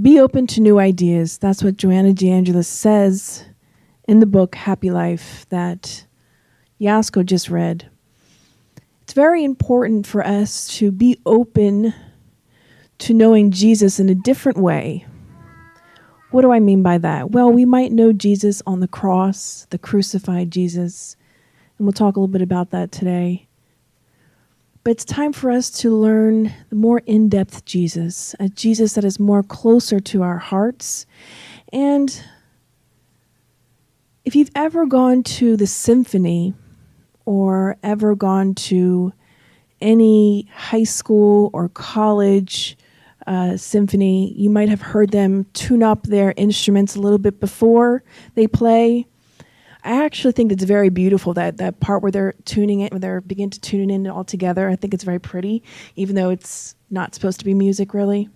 Be open to new ideas. That's what Joanna de Angelis says in the book Happy Life that Yasko just read. It's very important for us to be open to knowing Jesus in a different way. What do I mean by that? Well, we might know Jesus on the cross, the crucified Jesus, and we'll talk a little bit about that today. But it's time for us to learn the more in-depth Jesus, a Jesus that is more closer to our hearts. And if you've ever gone to the symphony or ever gone to any high school or college symphony, you might have heard them tune up their instruments a little bit before they play. I actually think it's very beautiful, that part where they're tuning it, where they're beginning to tune in all together. I think it's very pretty, even though it's not supposed to be music, really.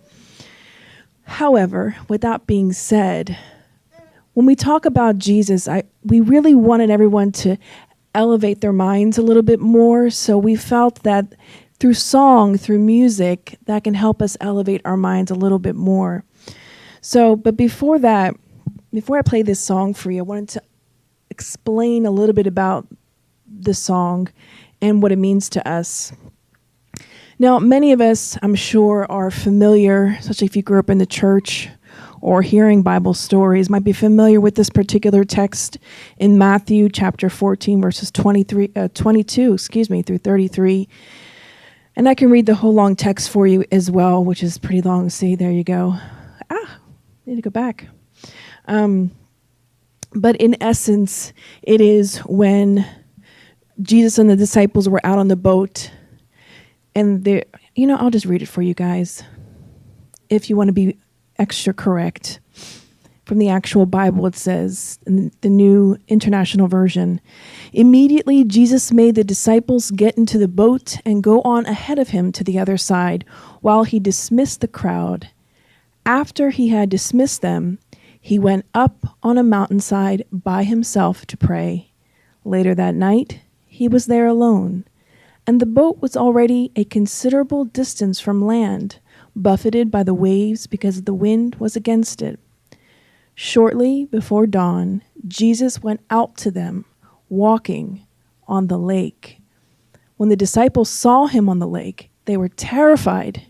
However, with that being said, when we talk about Jesus, we really wanted everyone to elevate their minds a little bit more, so we felt that through song, through music, that can help us elevate our minds a little bit more. So, but before I play this song for you, I wanted to explain a little bit about the song and what it means to us. Now, many of us, I'm sure, are familiar, especially if you grew up in the church or hearing Bible stories, might be familiar with this particular text in Matthew chapter 14, verses 22 through 33. And I can read the whole long text for you as well, which is pretty long. See, there you go. Need to go back. But in essence, it is when Jesus and the disciples were out on the boat, and I'll just read it for you guys, if you want to be extra correct. From the actual Bible, it says, in the New International Version, "Immediately Jesus made the disciples get into the boat and go on ahead of him to the other side, while he dismissed the crowd. After he had dismissed them, he went up on a mountainside by himself to pray. Later that night, he was there alone, and the boat was already a considerable distance from land, buffeted by the waves because the wind was against it. Shortly before dawn, Jesus went out to them, walking on the lake. When the disciples saw him on the lake, they were terrified.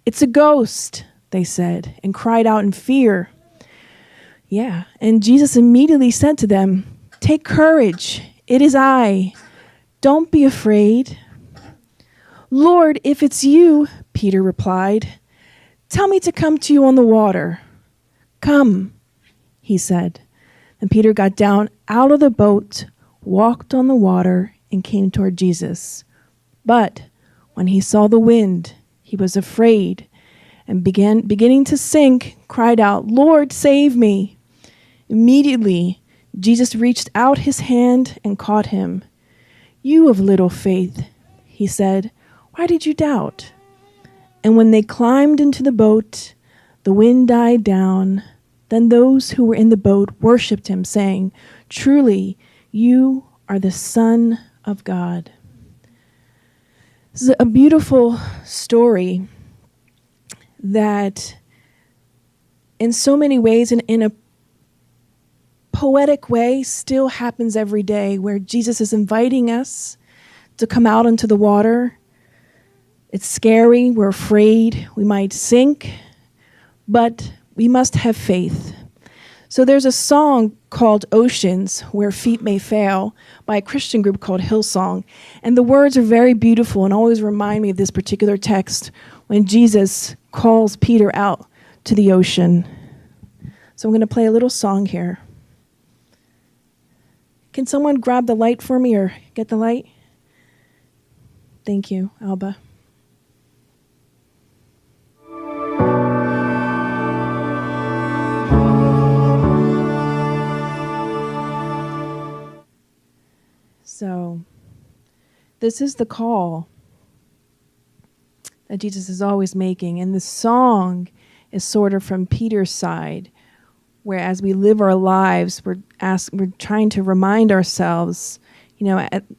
'It's a ghost,' they said, and cried out in fear. Yeah, and Jesus immediately said to them, 'Take courage, it is I. Don't be afraid.' 'Lord, if it's you,' Peter replied, 'tell me to come to you on the water.' 'Come,' he said. And Peter got down out of the boat, walked on the water, and came toward Jesus. But when he saw the wind, he was afraid, and beginning to sink, cried out, 'Lord, save me.' Immediately, Jesus reached out his hand and caught him. 'You of little faith,' he said, 'why did you doubt?' And when they climbed into the boat, the wind died down. Then those who were in the boat worshipped him, saying, 'Truly, you are the Son of God.'" This is a beautiful story that in so many ways, in a poetic way, still happens every day, where Jesus is inviting us to come out into the water. It's scary, we're afraid, we might sink, but we must have faith. So there's a song called "Oceans Where Feet May Fail" by a Christian group called Hillsong. And the words are very beautiful and always remind me of this particular text when Jesus calls Peter out to the ocean. So I'm going to play a little song here. Can someone grab the light for me or get the light? Thank you, Alba. So, this is the call that Jesus is always making. And the song is sort of from Peter's side, where as we live our lives, we're trying to remind ourselves,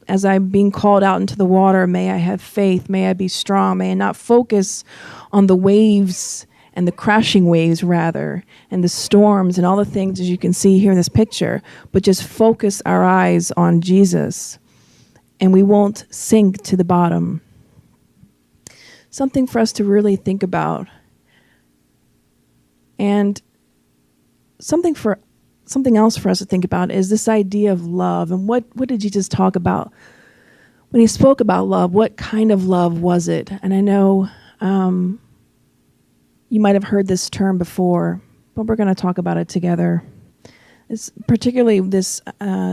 as I'm being called out into the water, may I have faith, may I be strong, may I not focus on the waves and the crashing waves, rather, and the storms and all the things, as you can see here in this picture, but just focus our eyes on Jesus, and we won't sink to the bottom. Something for us to really think about. And something else for us to think about is this idea of love. And what did Jesus talk about? When he spoke about love, what kind of love was it? And I know you might have heard this term before, but we're going to talk about it together. Particularly this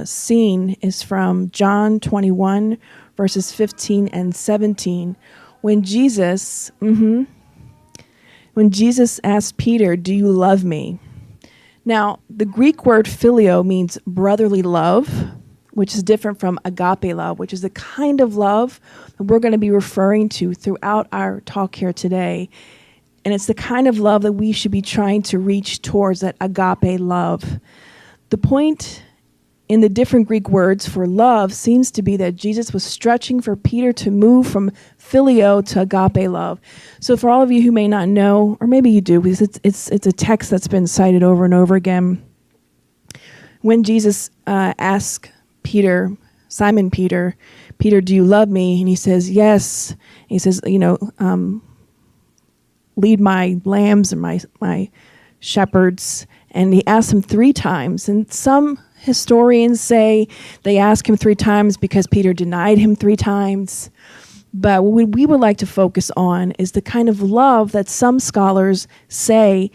scene is from John 21, verses 15 and 17, when Jesus asked Peter, "Do you love me?" Now, the Greek word phileo means brotherly love, which is different from agape love, which is the kind of love that we're going to be referring to throughout our talk here today. And it's the kind of love that we should be trying to reach towards, that agape love. The point in the different Greek words for love seems to be that Jesus was stretching for Peter to move from phileo to agape love. So for all of you who may not know, or maybe you do, because it's a text that's been cited over and over again, when Jesus asked Simon Peter, "Do you love me?" And he says, "Yes." And he says, "Lead my lambs and my shepherds." And he asked him 3 times. And some historians say they asked him 3 times because Peter denied him 3 times. But what we would like to focus on is the kind of love that some scholars say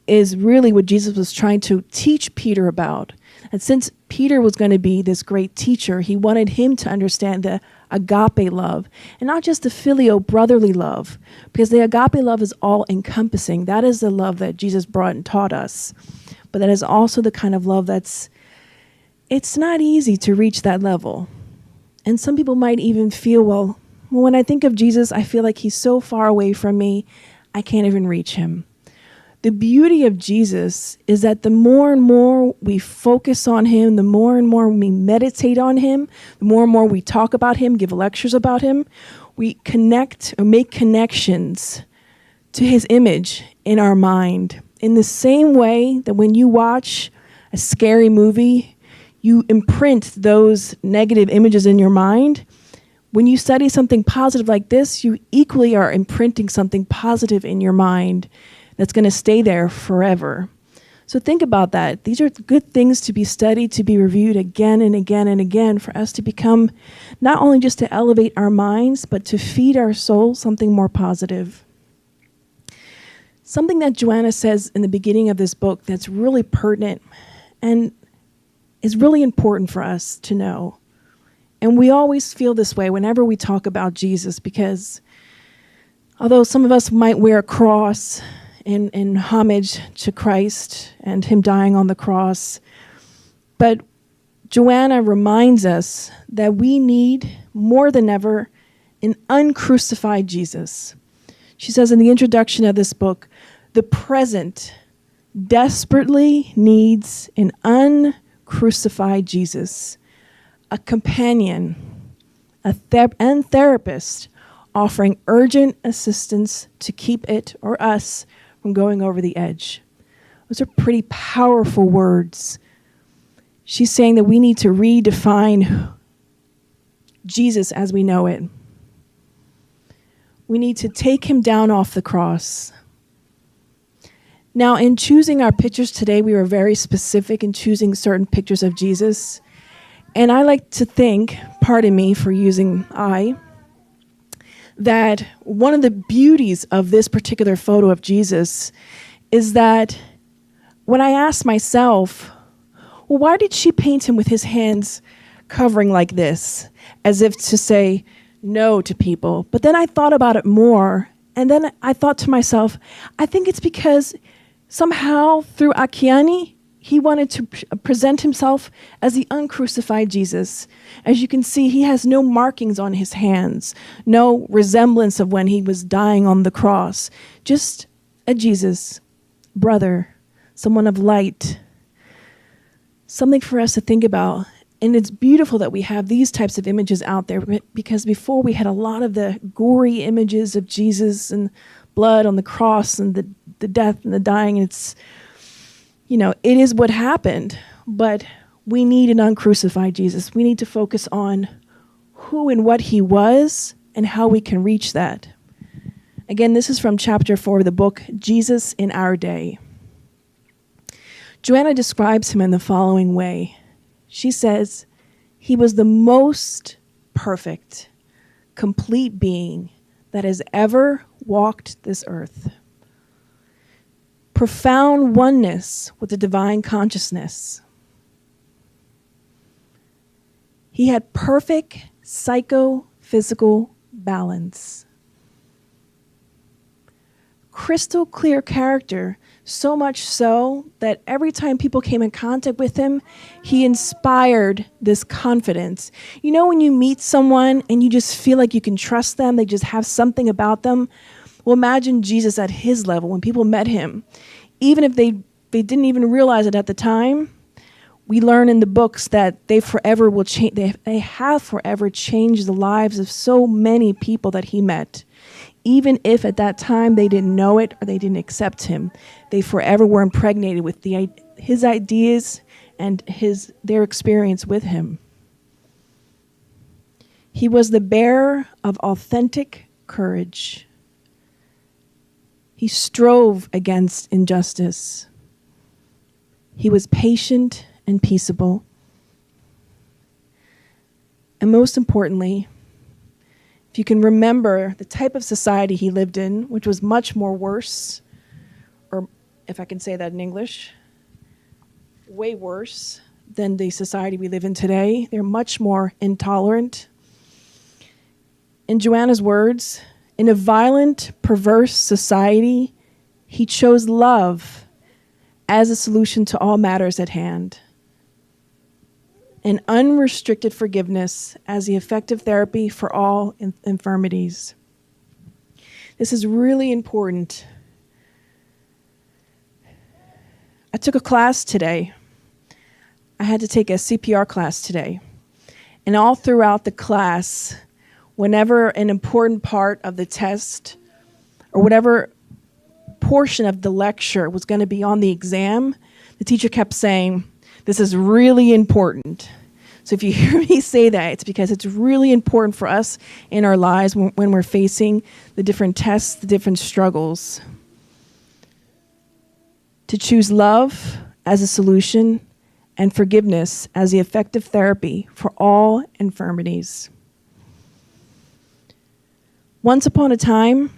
is really what Jesus was trying to teach Peter about. And since Peter was going to be this great teacher, he wanted him to understand the agape love, and not just the filial brotherly love, because the agape love is all-encompassing. That is the love that Jesus brought and taught us. But that is also the kind of love it's not easy to reach that level. And some people might even feel, well, when I think of Jesus, I feel like he's so far away from me, I can't even reach him. The beauty of Jesus is that the more and more we focus on him, the more and more we meditate on him, the more and more we talk about him, give lectures about him, we connect or make connections to his image in our mind. In the same way that when you watch a scary movie, you imprint those negative images in your mind. When you study something positive like this, you equally are imprinting something positive in your mind that's going to stay there forever. So think about that. These are good things to be studied, to be reviewed again and again and again, for us to become, not only just to elevate our minds, but to feed our soul something more positive. Something that Joanna says in the beginning of this book that's really pertinent and is really important for us to know. And we always feel this way whenever we talk about Jesus, because although some of us might wear a cross in homage to Christ and him dying on the cross, but Joanna reminds us that we need, more than ever, an uncrucified Jesus. She says in the introduction of this book, the present desperately needs an uncrucified Jesus, a companion, and therapist offering urgent assistance to keep it or us from going over the edge. Those are pretty powerful words. She's saying that we need to redefine Jesus as we know it. We need to take him down off the cross. Now, in choosing our pictures today, we were very specific in choosing certain pictures of Jesus. And I like to think, pardon me for using that one of the beauties of this particular photo of Jesus is that when I asked myself, well, why did she paint him with his hands covering like this, as if to say no to people? But then I thought about it more, and then I thought to myself, I think it's because somehow through Akiani, he wanted to present himself as the uncrucified Jesus. As you can see, he has no markings on his hands, no resemblance of when he was dying on the cross. Just a Jesus, brother, someone of light. Something for us to think about. And it's beautiful that we have these types of images out there, because before we had a lot of the gory images of Jesus and blood on the cross and the the death and the dying. It's, it is what happened, but we need an uncrucified Jesus. We need to focus on who and what he was and how we can reach that. Again, this is from chapter 4 of the book, Jesus in Our Day. Joanna describes him in the following way. She says, he was the most perfect, complete being that has ever walked this earth. Profound oneness with the divine consciousness. He had perfect psychophysical balance. Crystal clear character, so much so that every time people came in contact with him, he inspired this confidence. You know when you meet someone and you just feel like you can trust them, they just have something about them? Well, imagine Jesus at his level when people met him. Even if they didn't even realize it at the time, we learn in the books that they forever will change. They have forever changed the lives of so many people that he met. Even if at that time they didn't know it or they didn't accept him, they forever were impregnated with his ideas and their experience with him. He was the bearer of authentic courage. He strove against injustice. He was patient and peaceable. And most importantly, if you can remember the type of society he lived in, which was much more worse, or if I can say that in English, way worse than the society we live in today. They're much more intolerant. In Joanna's words, in a violent, perverse society, he chose love as a solution to all matters at hand, and unrestricted forgiveness as the effective therapy for all infirmities. This is really important. I took a class today. I had to take a CPR class today. And all throughout the class, whenever an important part of the test or whatever portion of the lecture was going to be on the exam, the teacher kept saying, "This is really important." So if you hear me say that, it's because it's really important for us in our lives when we're facing the different tests, the different struggles. To choose love as a solution and forgiveness as the effective therapy for all infirmities. Once upon a time,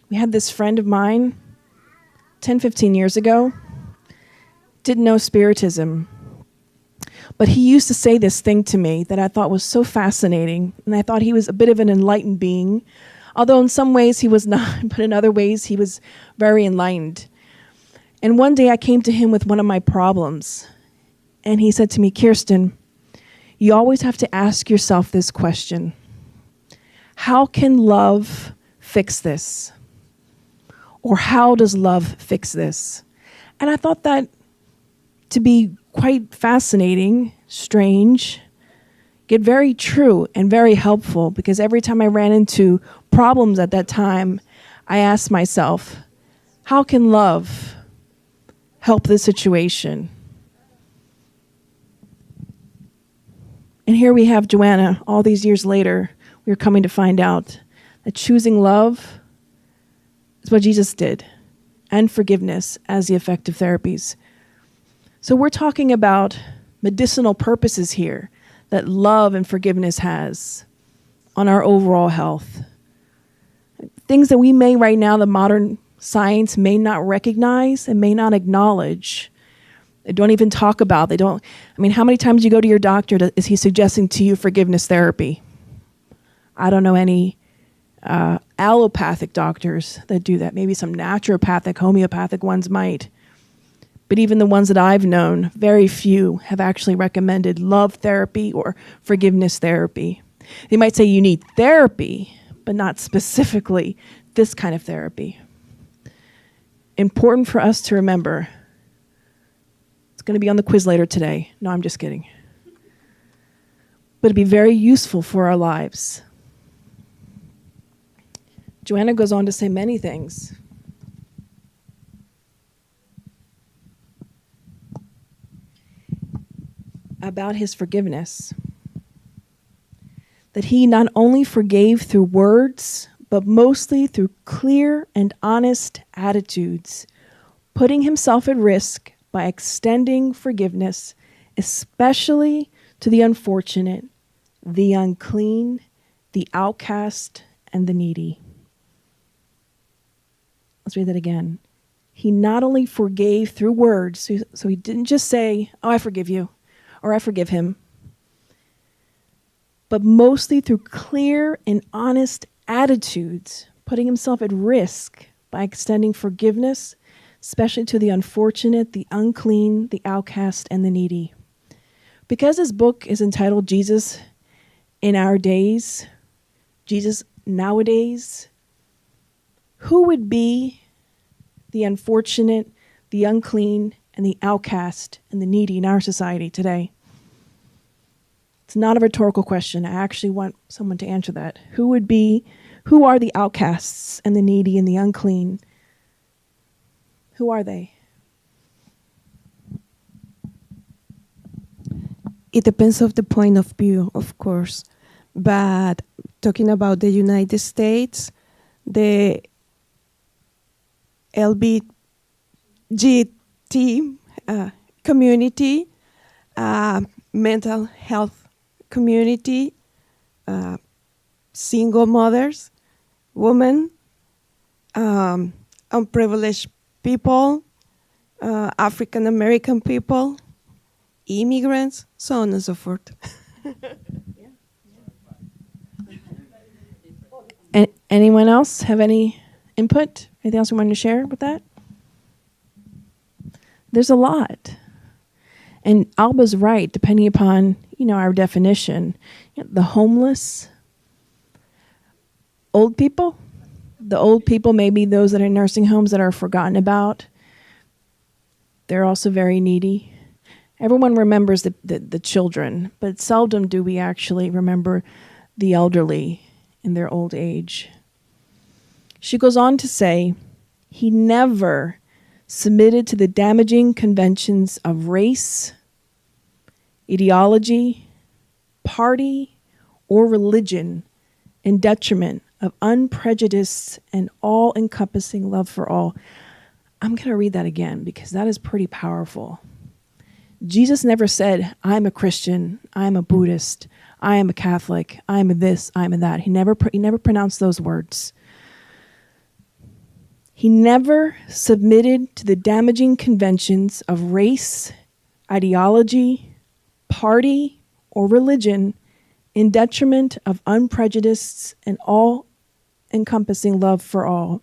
we had this friend of mine, 10, 15 years ago, didn't know Spiritism. But he used to say this thing to me that I thought was so fascinating, and I thought he was a bit of an enlightened being, although in some ways he was not, but in other ways he was very enlightened. And one day I came to him with one of my problems, and he said to me, "Kirsten, you always have to ask yourself this question. How can love fix this? Or how does love fix this?" And I thought that to be quite fascinating, strange, yet very true and very helpful, because every time I ran into problems at that time, I asked myself, how can love help this situation? And here we have Joanna, all these years later, we're coming to find out that choosing love is what Jesus did, and forgiveness as the effective therapies. So we're talking about medicinal purposes here that love and forgiveness has on our overall health. Things that we may right now, the modern science may not recognize and may not acknowledge. They don't even talk about. How many times you go to your doctor, is he suggesting to you forgiveness therapy? I don't know any allopathic doctors that do that. Maybe some naturopathic, homeopathic ones might. But even the ones that I've known, very few have actually recommended love therapy or forgiveness therapy. They might say you need therapy, but not specifically this kind of therapy. Important for us to remember. It's going to be on the quiz later today. No, I'm just kidding. But it'd be very useful for our lives. Joanna goes on to say many things. about his forgiveness. That he not only forgave through words, but mostly through clear and honest attitudes, putting himself at risk by extending forgiveness, especially to the unfortunate, the unclean, the outcast, and the needy. Let's read that again. He not only forgave through words, so he didn't just say, "Oh, I forgive you," or "I forgive him," but mostly through clear and honest attitudes, putting himself at risk by extending forgiveness, especially to the unfortunate, the unclean, the outcast, and the needy. Because this book is entitled Jesus in Our Days, Jesus Nowadays, who would be the unfortunate, the unclean, and the outcast, and the needy in our society today? It's not a rhetorical question. I actually want someone to answer that. Who are the outcasts and the needy and the unclean? Who are they? It depends of the point of view, of course. But talking about the United States, the LGBT community, mental health community, single mothers, women, unprivileged people, African American people, immigrants, so on and so forth. Anyone else have any input? Anything else you wanted to share with that? There's a lot. And Alba's right, depending upon, our definition. The homeless, old people. The old people may be those that are in nursing homes that are forgotten about. They're also very needy. Everyone remembers the children, but seldom do we actually remember the elderly in their old age. She goes on to say, he never submitted to the damaging conventions of race, ideology, party, or religion in detriment of unprejudiced and all-encompassing love for all. I'm going to read that again because that is pretty powerful. Jesus never said, I'm a Christian, I'm a Buddhist, I am a Catholic, I'm a this, I'm a that. He never pronounced those words. He never submitted to the damaging conventions of race, ideology, party, or religion in detriment of unprejudiced and all-encompassing love for all.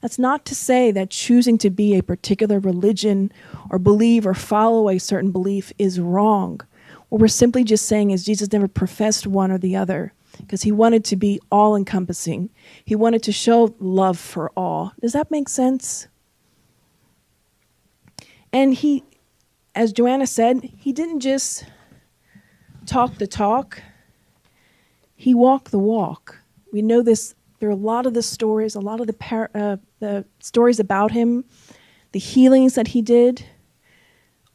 That's not to say that choosing to be a particular religion or believe or follow a certain belief is wrong. What we're simply just saying is Jesus never professed one or the other because he wanted to be all-encompassing. He wanted to show love for all. Does that make sense? And he, as Joanna said, he didn't just talk the talk. He walked the walk. We know this. There are a lot of the stories, a lot of the stories about him, the healings that he did,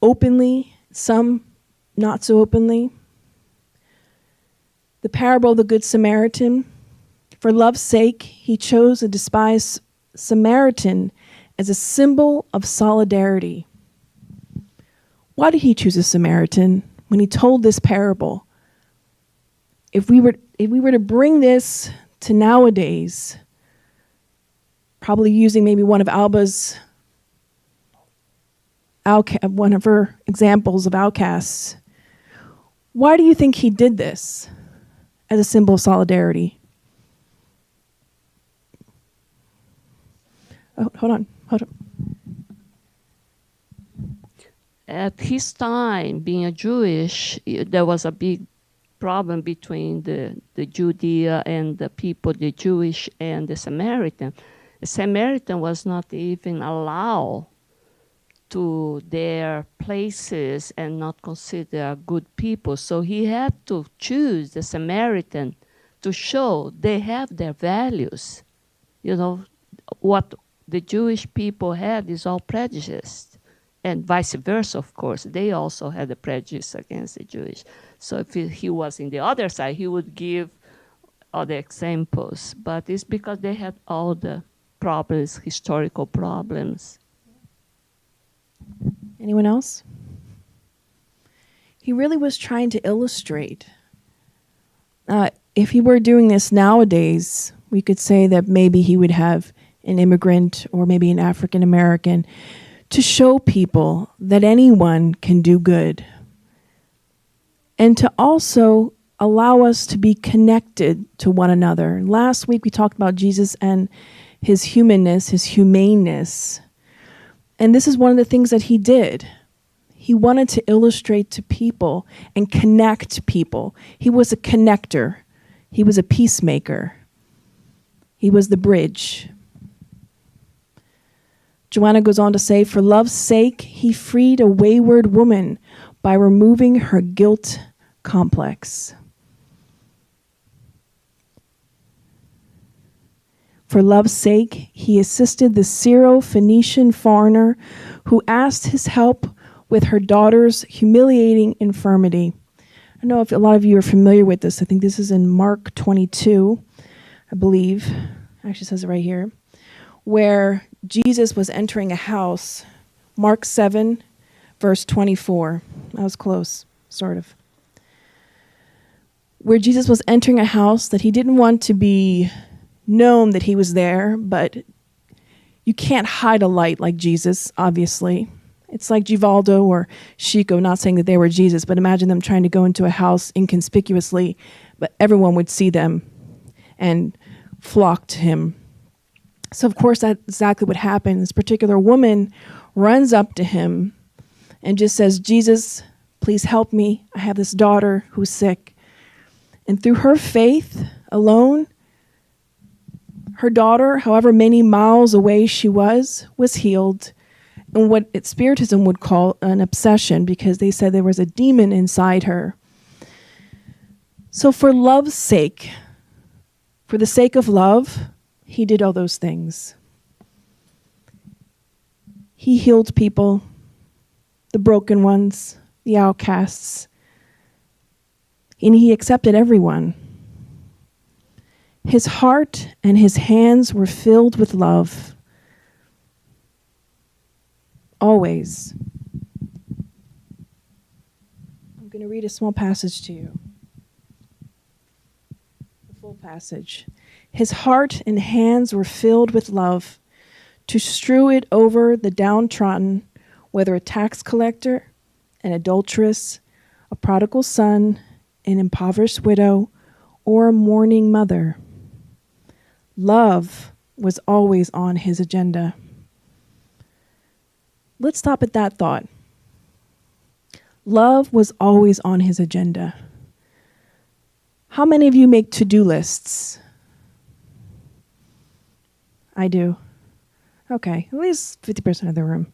openly, some not so openly. The parable of the Good Samaritan. For love's sake, he chose a despised Samaritan as a symbol of solidarity. Why did he choose a Samaritan when he told this parable? If we were to bring this to nowadays, probably using maybe one of Alba's, one of her examples of outcasts, why do you think he did this as a symbol of solidarity? Oh, hold on. At his time, being a Jewish, there was a big problem between the Judea and the people, the Jewish and the Samaritan. The Samaritan was not even allowed to their places and not considered good people. So he had to choose the Samaritan to show they have their values. What the Jewish people had is all prejudiced. and vice versa, of course. They also had a prejudice against the Jewish. So if he was in the other side, he would give other examples. But it's because they had all the problems, historical problems. Anyone else? He really was trying to illustrate. If he were doing this nowadays, we could say that maybe he would have an immigrant or maybe an African American to show people that anyone can do good. And to also allow us to be connected to one another. Last week we talked about Jesus and his humanness, his humaneness. And this is one of the things that he did. He wanted to illustrate to people and connect people. He was a connector. He was a peacemaker. He was the bridge. Joanna goes on to say, for love's sake, he freed a wayward woman by removing her guilt complex. For love's sake, he assisted the Syro-Phoenician foreigner who asked his help with her daughter's humiliating infirmity. I know if a lot of you are familiar with this. I think this is in Mark 22, I believe. Actually says it right here. Where Jesus was entering a house. Mark 7, verse 24. That was close, sort of. Where Jesus was entering a house that he didn't want to be known that he was there, but you can't hide a light like Jesus, obviously. It's like Divaldo or Chico, not saying that they were Jesus, but imagine them trying to go into a house inconspicuously, but everyone would see them and flock to him. So, of course, that's exactly what happened. This particular woman runs up to him and just says, Jesus, please help me. I have this daughter who's sick. And through her faith alone, her daughter, however many miles away she was healed. And what Spiritism would call an obsession, because they said there was a demon inside her. So for love's sake, for the sake of love, he did all those things. He healed people, the broken ones, the outcasts, and he accepted everyone. His heart and his hands were filled with love. Always. I'm going to read a small passage to you. The full passage. His heart and hands were filled with love to strew it over the downtrodden, whether a tax collector, an adulteress, a prodigal son, an impoverished widow, or a mourning mother. Love was always on his agenda. Let's stop at that thought. Love was always on his agenda. How many of you make to-do lists? I do. Okay, at least 50% of the room.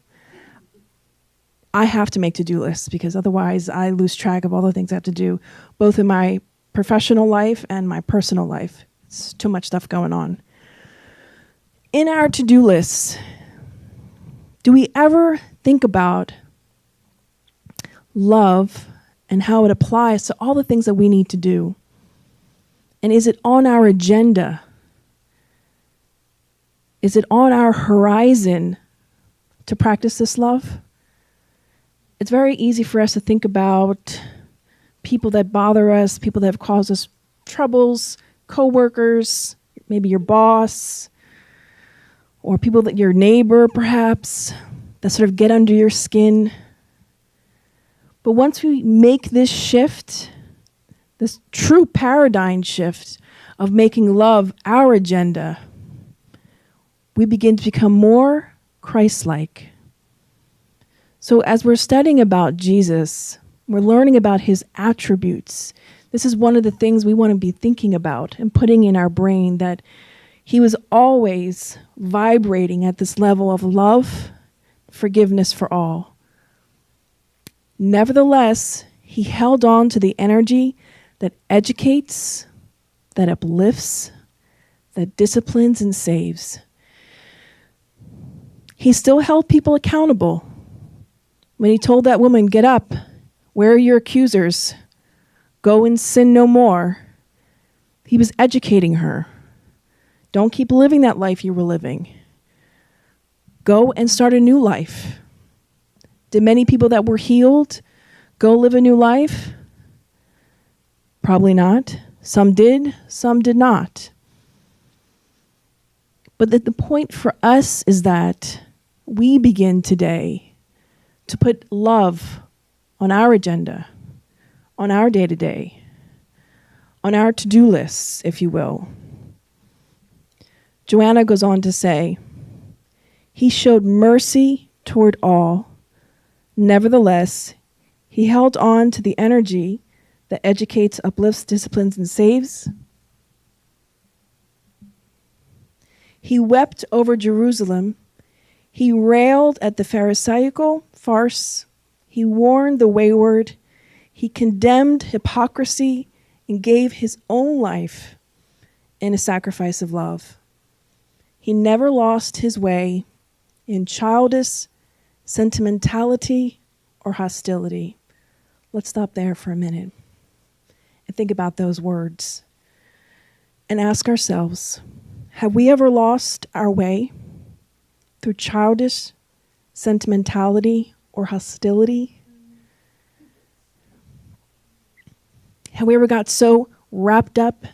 I have to make to-do lists because otherwise I lose track of all the things I have to do, both in my professional life and my personal life. It's too much stuff going on. In our to-do lists, do we ever think about love and how it applies to all the things that we need to do? And is it on our agenda? Is it on our horizon to practice this love? It's very easy for us to think about people that bother us, people that have caused us troubles, coworkers, maybe your boss, or people that your neighbor, perhaps, that sort of get under your skin. But once we make this shift, this true paradigm shift of making love our agenda, we begin to become more Christ-like. So as we're studying about Jesus, we're learning about his attributes. This is one of the things we want to be thinking about and putting in our brain, that he was always vibrating at this level of love, forgiveness for all. Nevertheless, he held on to the energy that educates, that uplifts, that disciplines and saves. He still held people accountable. When he told that woman, get up, where are your accusers? Go and sin no more. He was educating her. Don't keep living that life you were living. Go and start a new life. Did many people that were healed go live a new life? Probably not. Some did, some did not. But the point for us is that we begin today to put love on our agenda, on our day-to-day, on our to-do lists, if you will. Joanna goes on to say, he showed mercy toward all. Nevertheless, he held on to the energy that educates, uplifts, disciplines, and saves. He wept over Jerusalem. He railed at the Pharisaical farce. He warned the wayward. He condemned hypocrisy and gave his own life in a sacrifice of love. He never lost his way in childish sentimentality or hostility. Let's stop there for a minute and think about those words and ask ourselves, have we ever lost our way through childish sentimentality or hostility? Have we ever got so wrapped up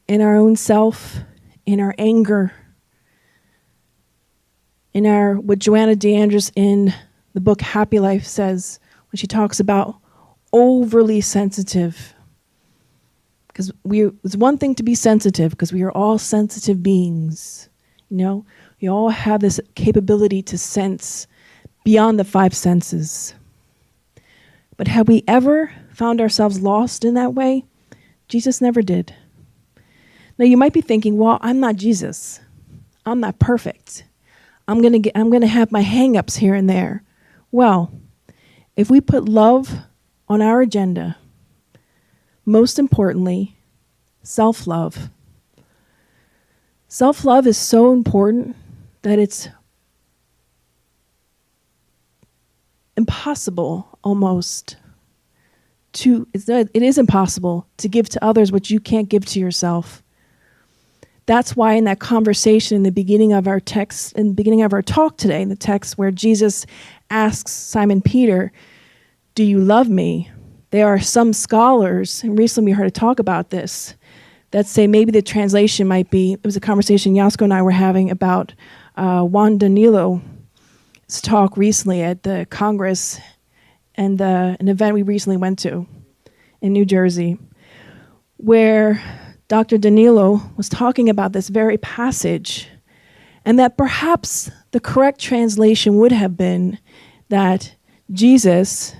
in our own self, in our anger, in our, what Joanna de Angelis in the book Happy Life says when she talks about overly sensitive? Because it's one thing to be sensitive, because we are all sensitive beings. You know, we all have this capability to sense beyond the five senses. But have we ever found ourselves lost in that way? Jesus never did. Now you might be thinking, well, I'm not Jesus. I'm not perfect. I'm gonna have my hang-ups here and there. Well, if we put love on our agenda, most importantly, self-love. Self-love is so important that it's impossible almost it is impossible to give to others what you can't give to yourself. That's why in that conversation in the beginning of our text, in the beginning of our talk today, in the text where Jesus asks Simon Peter, do you love me? There are some scholars, and recently we heard a talk about this, that say maybe the translation might be, it was a conversation Yasko and I were having about Juan Danilo's talk recently at the Congress and an event we recently went to in New Jersey, where Dr. Danilo was talking about this very passage, and that perhaps the correct translation would have been that Jesus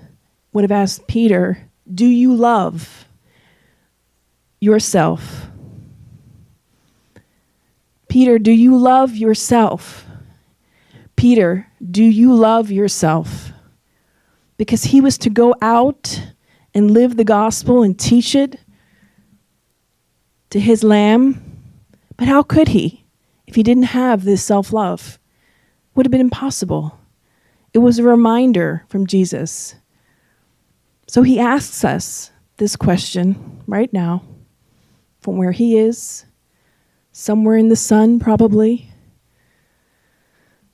would have asked Peter, do you love yourself? Peter, do you love yourself? Peter, do you love yourself? Because he was to go out and live the gospel and teach it to his lamb. But how could he if he didn't have this self-love? Would have been impossible. It was a reminder from Jesus. So he asks us this question right now, from where he is, somewhere in the sun probably,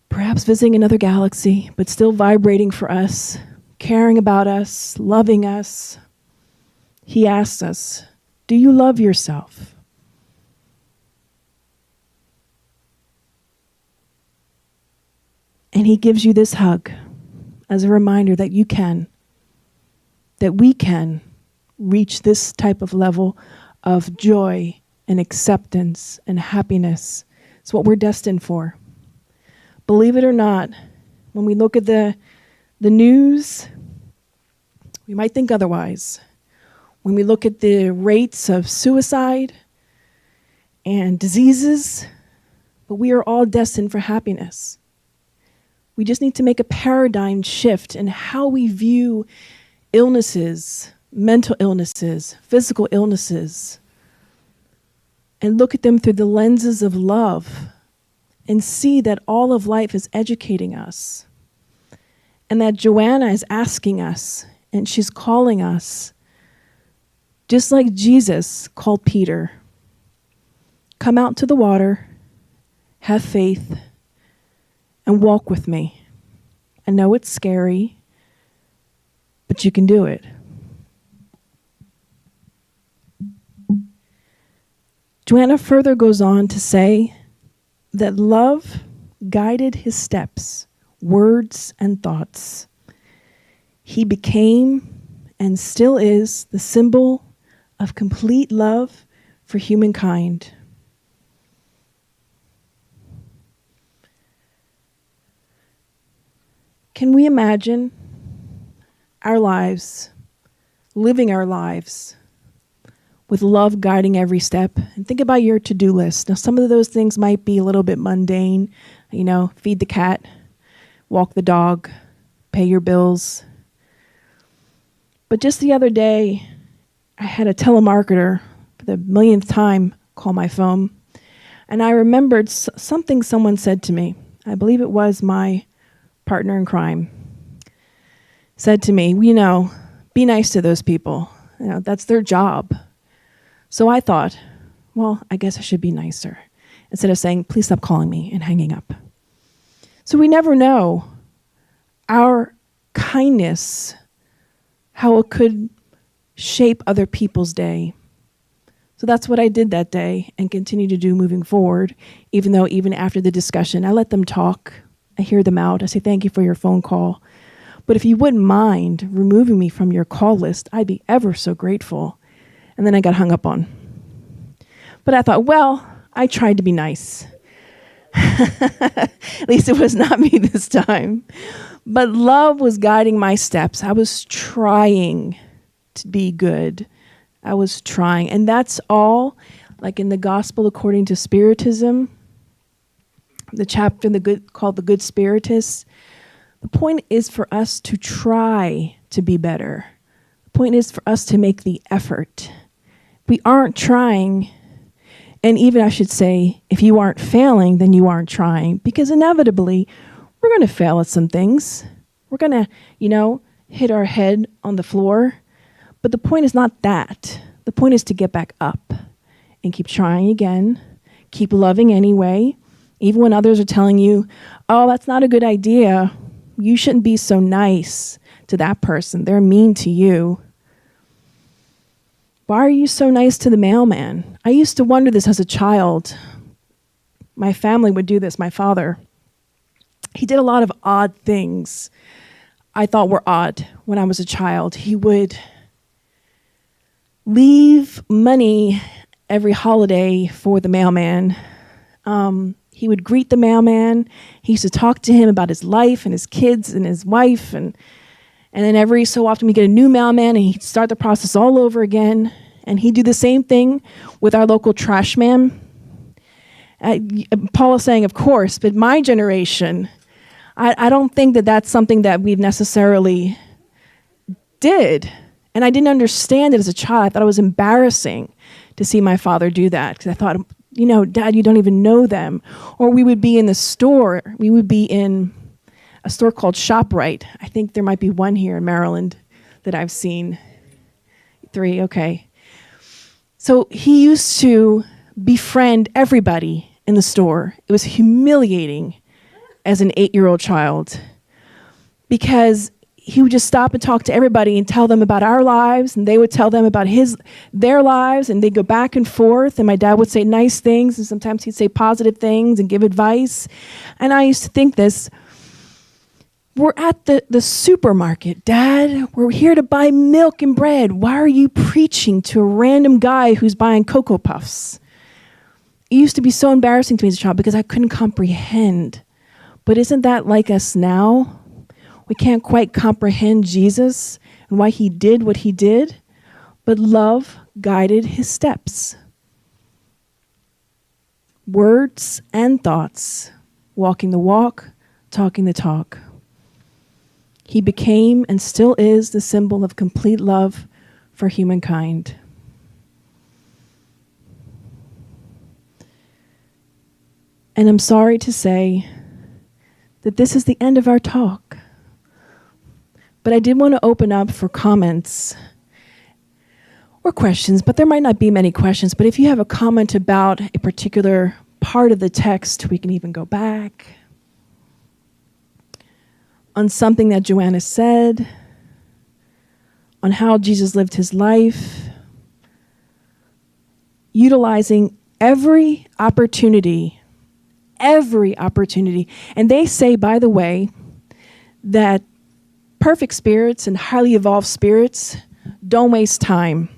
perhaps visiting another galaxy, but still vibrating for us, caring about us, loving us. He asks us, do you love yourself? And he gives you this hug as a reminder that you can, that we can reach this type of level of joy and acceptance and happiness. It's what we're destined for. Believe it or not, when we look at the news, we might think otherwise. When we look at the rates of suicide and diseases, but we are all destined for happiness. We just need to make a paradigm shift in how we view illnesses, mental illnesses, physical illnesses, and look at them through the lenses of love and see that all of life is educating us. And that Joanna is asking us, and she's calling us, just like Jesus called Peter. Come out to the water, have faith, and walk with me. I know it's scary, but you can do it. Joanna further goes on to say that love guided his steps, words, and thoughts. He became and still is the symbol of complete love for humankind. Can we imagine our lives, living our lives with love guiding every step? And think about your to-do list. Now, some of those things might be a little bit mundane, feed the cat, walk the dog, pay your bills. But just the other day, I had a telemarketer for the millionth time call my phone, and I remembered something someone said to me. I believe it was my partner in crime. Said to me, be nice to those people. That's their job. So I thought, well, I guess I should be nicer, instead of saying, please stop calling me and hanging up. So we never know our kindness, how it could shape other people's day. So that's what I did that day and continue to do moving forward, even after the discussion, I let them talk. I hear them out. I say, thank you for your phone call. But if you wouldn't mind removing me from your call list, I'd be ever so grateful. And then I got hung up on. But I thought, well, I tried to be nice. At least it was not me this time. But love was guiding my steps. I was trying to be good. I was trying. And that's all, like in the Gospel according to Spiritism, the chapter called The Good Spiritists. The point is for us to try to be better. The point is for us to make the effort. We aren't trying, and even I should say, if you aren't failing, then you aren't trying, because inevitably, we're going to fail at some things. We're going to, hit our head on the floor. But the point is not that. The point is to get back up and keep trying again, keep loving anyway, even when others are telling you, oh, that's not a good idea. You shouldn't be so nice to that person. They're mean to you. Why are you so nice to the mailman? I used to wonder this as a child. My family would do this, my father. He did a lot of odd things I thought were odd when I was a child. He would leave money every holiday for the mailman. He would greet the mailman. He used to talk to him about his life and his kids and his wife. And then every so often we get a new mailman and he'd start the process all over again. And he'd do the same thing with our local trash man. Paul is saying, of course, but my generation, I don't think that that's something that we've necessarily did. And I didn't understand it as a child. I thought it was embarrassing to see my father do that, because I thought, Dad, you don't even know them. Or we would be in the store. We would be in a store called Chap. I think there might be one here in Maryland that I've seen. 3, okay. So he used to befriend everybody in the store. It was humiliating as an 8-year-old child, because he would just stop and talk to everybody and tell them about our lives, and they would tell them about their lives, and they'd go back and forth, and my dad would say nice things, and sometimes he'd say positive things and give advice. And I used to think this, we're at the supermarket, Dad. We're here to buy milk and bread. Why are you preaching to a random guy who's buying Cocoa Puffs? It used to be so embarrassing to me as a child because I couldn't comprehend. But isn't that like us now? We can't quite comprehend Jesus and why he did what he did, but love guided his steps. Words and thoughts, walking the walk, talking the talk. He became and still is the symbol of complete love for humankind. And I'm sorry to say that this is the end of our talk. But I did want to open up for comments or questions, but there might not be many questions. But if you have a comment about a particular part of the text, we can even go back on something that Joanna said, on how Jesus lived his life, utilizing every opportunity. And they say, by the way, that perfect spirits and highly evolved spirits don't waste time.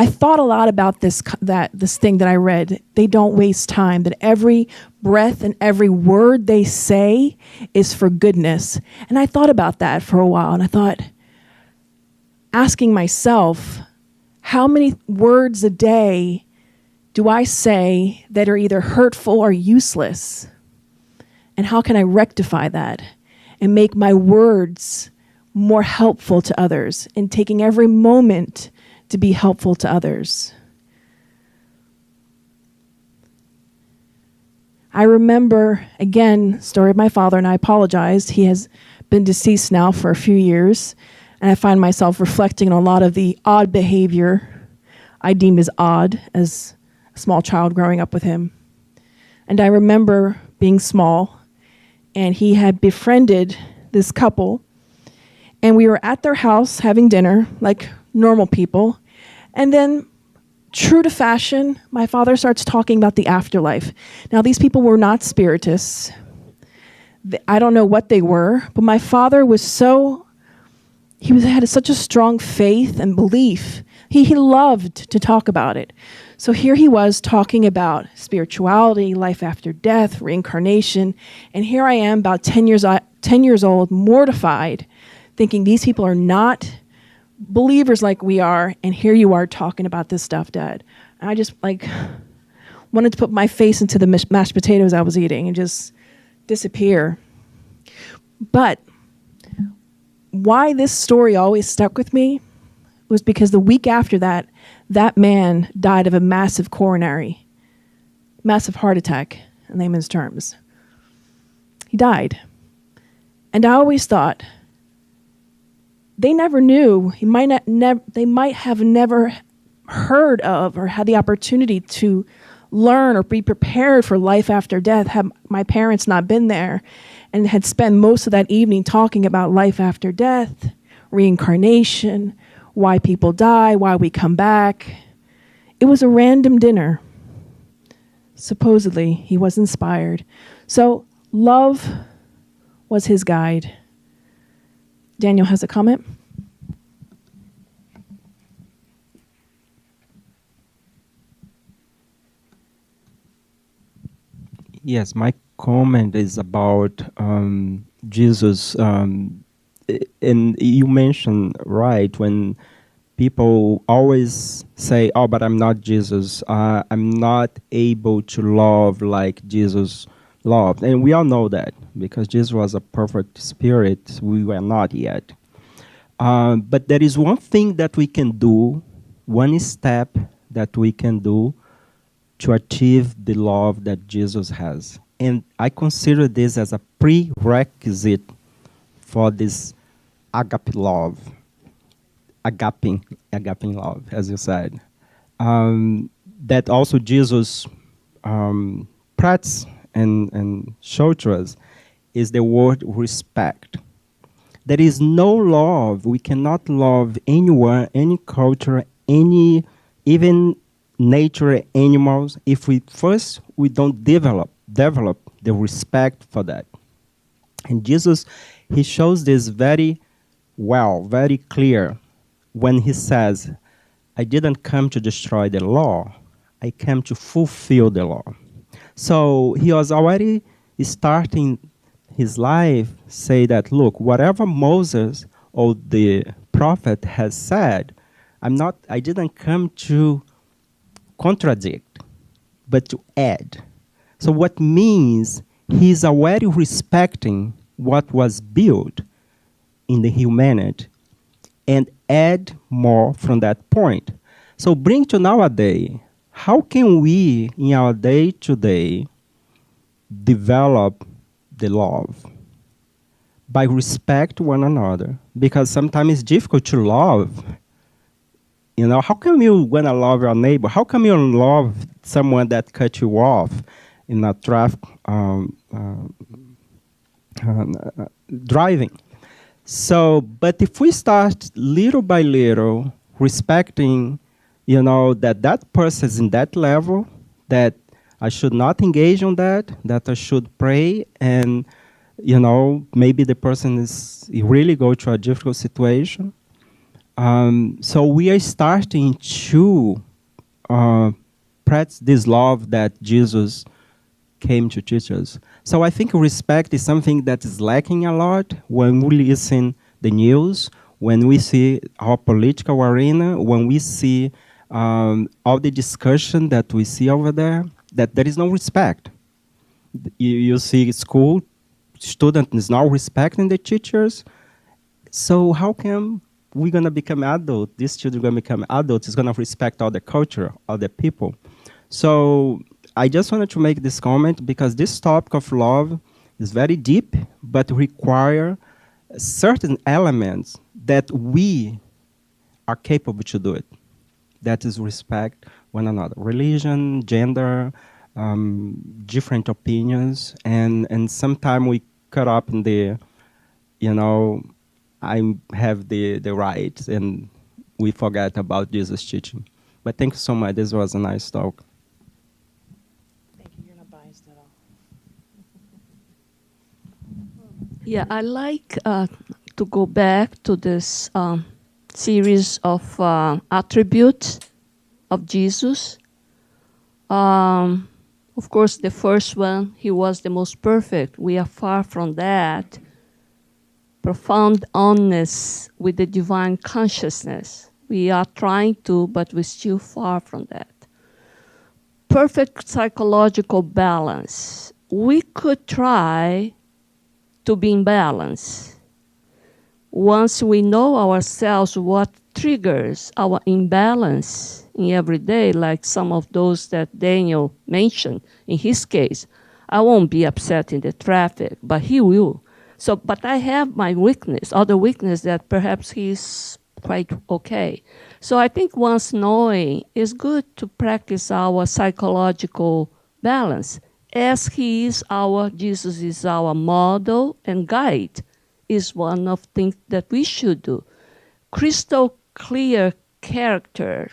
I thought a lot about this thing that I read. They don't waste time, that every breath and every word they say is for goodness. And I thought about that for a while, and I thought, asking myself, how many words a day do I say that are either hurtful or useless? And how can I rectify that and make my words more helpful to others, and taking every moment to be helpful to others? I remember, again, story of my father, and I apologize. He has been deceased now for a few years, and I find myself reflecting on a lot of the odd behavior I deemed as odd as a small child growing up with him. And I remember being small, and he had befriended this couple, and we were at their house having dinner like normal people. And then, true to fashion, my father starts talking about the afterlife. Now, these people were not spiritists. I don't know what they were, but my father was had such a strong faith and belief. He loved to talk about it. So here he was talking about spirituality, life after death, reincarnation, and here I am, about 10 years old, mortified, thinking these people are not believers like we are, and here you are talking about this stuff, Dad. And I just wanted to put my face into the mashed potatoes I was eating and just disappear. But why this story always stuck with me was because the week after that, that man died of a massive heart attack, in layman's terms. He died. And I always thought, they never knew. They might have never heard of or had the opportunity to learn or be prepared for life after death had my parents not been there, and had spent most of that evening talking about life after death, reincarnation, why people die, why we come back. It was a random dinner. Supposedly, he was inspired. So love was his guide. Daniel has a comment. Yes, my comment is about Jesus. And you mentioned, right, when people always say, oh, but I'm not Jesus. I'm not able to love like Jesus loved. And we all know that because Jesus was a perfect spirit. We were not yet. But there is one thing that we can do, one step that we can do to achieve the love that Jesus has. And I consider this as a prerequisite for this agape love. Agape love, as you said. That also Jesus practiced and showed to us is the word respect. There is no love. We cannot love anyone, any culture, even nature, animals, if we don't develop the respect for that. And Jesus, he shows this very well, very clear, when he says, I didn't come to destroy the law, I came to fulfill the law. So he was already starting his life, say that, look, whatever Moses or the prophet has said, I didn't come to contradict, but to add. So what means he's already respecting what was built in the humanity and add more from that point. So bring to nowadays, how can we in our day-to-day develop the love? by respect one another, because sometimes it's difficult to love. You know, how come you wanna love your neighbor? How come you love someone that cut you off in a traffic driving? So, but if we start little by little respecting, you know, that person is in that level, that I should not engage on that I should pray, and, you know, maybe the person is really go to a difficult situation. So we are starting to practice this love that Jesus came to teach us. So I think respect is something that is lacking a lot when we listen the news, when we see our political arena, when we see all the discussion that we see over there, that there is no respect. You see school student is not respecting the teachers. So how come we're going to become adult? These children are going to become adults, is going to respect other culture, other people. So I just wanted to make this comment because this topic of love is very deep, but require certain elements that we are capable to do it. That is respect one another. Religion, gender, different opinions, and sometimes we cut up in the, you know, I have the rights, and we forget about Jesus' teaching. But thank you so much. This was a nice talk. Thank you. You're not biased at all. Yeah, I like to go back to this series of attributes of Jesus. Of course, the first one, he was the most perfect. We are far from that. Profound oneness with the divine consciousness. We are trying to, but we're still far from that. Perfect psychological balance. We could try to be in balance. Once we know ourselves what triggers our imbalance in every day, like some of those that Daniel mentioned in his case, I won't be upset in the traffic, but he will. So, but I have my weakness, other weakness that perhaps he's quite okay. So I think once knowing, it's good to practice our psychological balance. As he is Jesus is our model and guide, is one of things that we should do. Crystal clear character.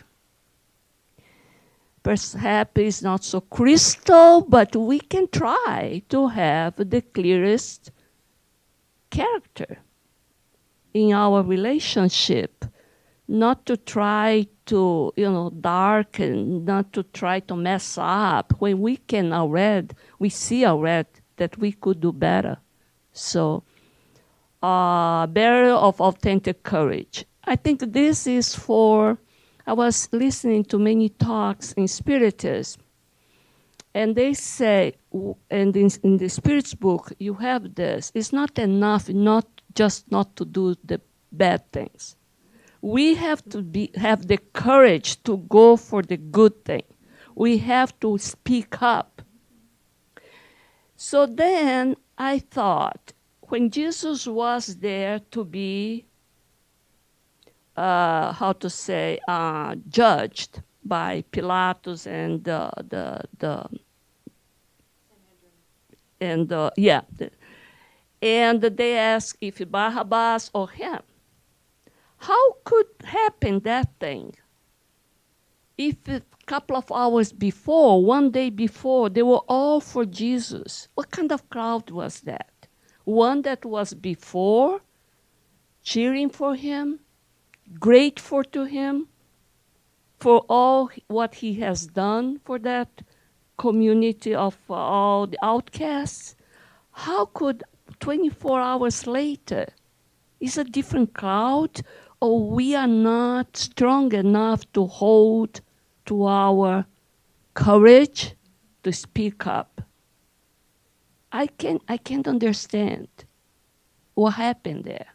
Perhaps it's not so crystal, but we can try to have the clearest character in our relationship, not to try to, darken, not to try to mess up when we can we see already that we could do better. So, bearer of authentic courage. I think this is I was listening to many talks in Spiritism, and they say, and in the Spirit's book, you have this. It's not enough not to do the bad things. We have to have the courage to go for the good thing. We have to speak up. So then I thought, when Jesus was there to be, judged by Pilatus and and they asked if Barabbas or him. How could happen that thing? If a couple of hours before, one day before, they were all for Jesus. What kind of crowd was that? One that was before, cheering for him, grateful to him for all what he has done for that community of all the outcasts. How could 24 hours later, is a different crowd, or we are not strong enough to hold to our courage to speak up? I can't understand what happened there,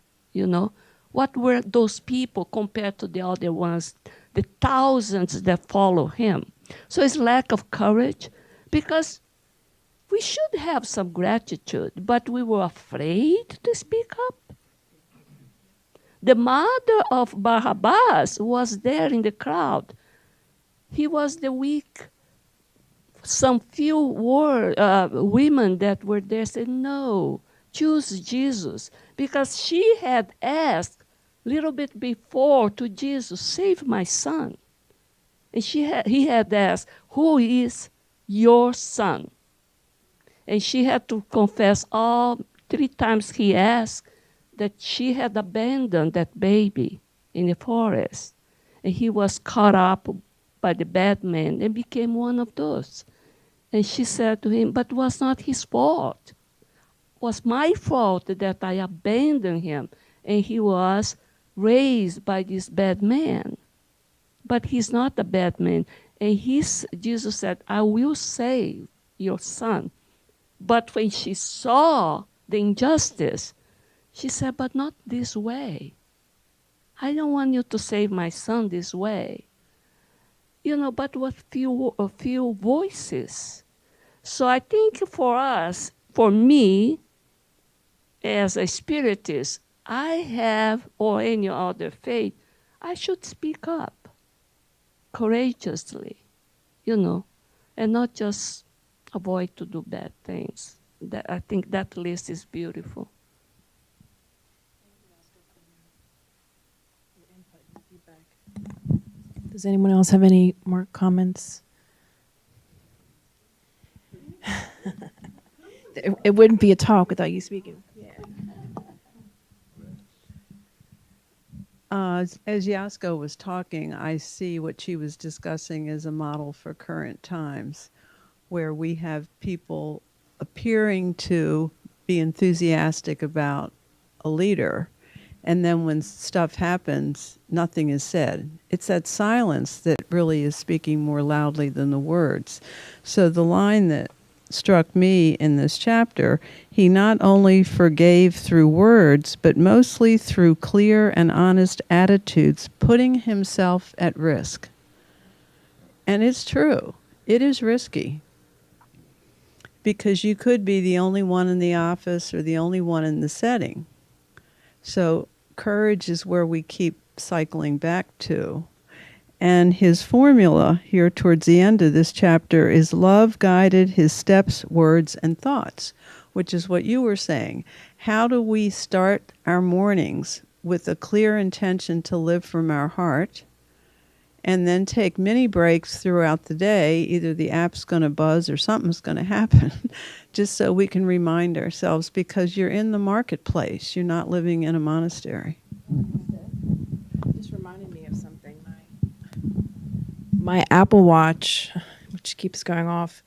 What were those people compared to the other ones, the thousands that follow him? So it's lack of courage, because We should have some gratitude, but we were afraid to speak up. The mother of Barabbas was there in the crowd. He was the weak. Some few women that were there said, no, choose Jesus. Because she had asked a little bit before to Jesus, save my son. And he had asked, who is your son? And she had to confess 3 times he asked that she had abandoned that baby in the forest. And he was caught up by the bad man and became one of those. And she said to him, but it was not his fault. It was my fault that I abandoned him. And he was raised by this bad man. But he's not a bad man. And Jesus said, I will save your son. But when she saw the injustice, she said, but not this way. I don't want you to save my son this way. But with a few voices. So I think for us, for me, as a spiritist, I have, or any other faith, I should speak up courageously, and not just avoid to do bad things. I think that list is beautiful. Does anyone else have any more comments? It wouldn't be a talk without you speaking. As Yasko was talking, I see what she was discussing as a model for current times, where we have people appearing to be enthusiastic about a leader, and then when stuff happens, nothing is said. It's that silence that really is speaking more loudly than the words. So the line that struck me in this chapter, he not only forgave through words, but mostly through clear and honest attitudes, putting himself at risk. And it's true. It is risky. Because you could be the only one in the office or the only one in the setting. So courage is where we keep cycling back to. And his formula here towards the end of this chapter is love guided his steps, words, and thoughts, which is what you were saying. How do we start our mornings with a clear intention to live from our heart, and then take mini breaks throughout the day? Either the app's going to buzz or something's going to happen, just so we can remind ourselves, because you're in the marketplace. You're not living in a monastery. Just reminded me of something. My Apple Watch, which keeps going off,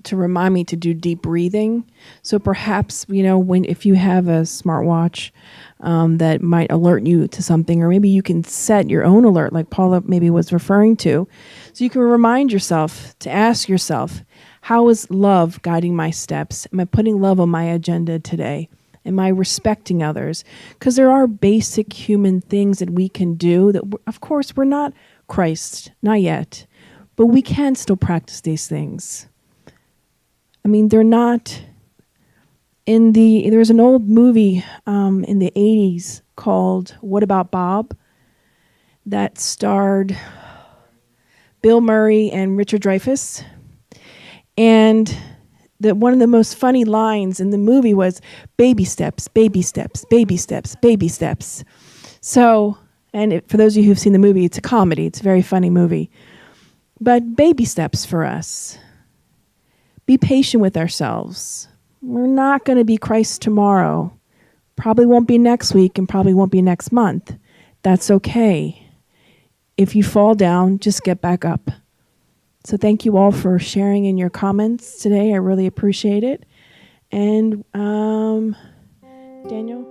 to remind me to do deep breathing. So perhaps, if you have a smartwatch that might alert you to something, or maybe you can set your own alert, like Paula maybe was referring to. So you can remind yourself to ask yourself, how is love guiding my steps? Am I putting love on my agenda today? Am I respecting others? Because there are basic human things that we can do that, of course, we're not Christ, not yet, but we can still practice these things. I mean, they're not there's an old movie in the 80s called What About Bob that starred Bill Murray and Richard Dreyfuss. And one of the most funny lines in the movie was, baby steps, baby steps, baby steps, baby steps. So, for those of you who've seen the movie, it's a comedy. It's a very funny movie. But baby steps for us. Be patient with ourselves. We're not going to be Christ tomorrow. Probably won't be next week and probably won't be next month. That's okay. If you fall down, just get back up. So thank you all for sharing in your comments today. I really appreciate it. And Daniel?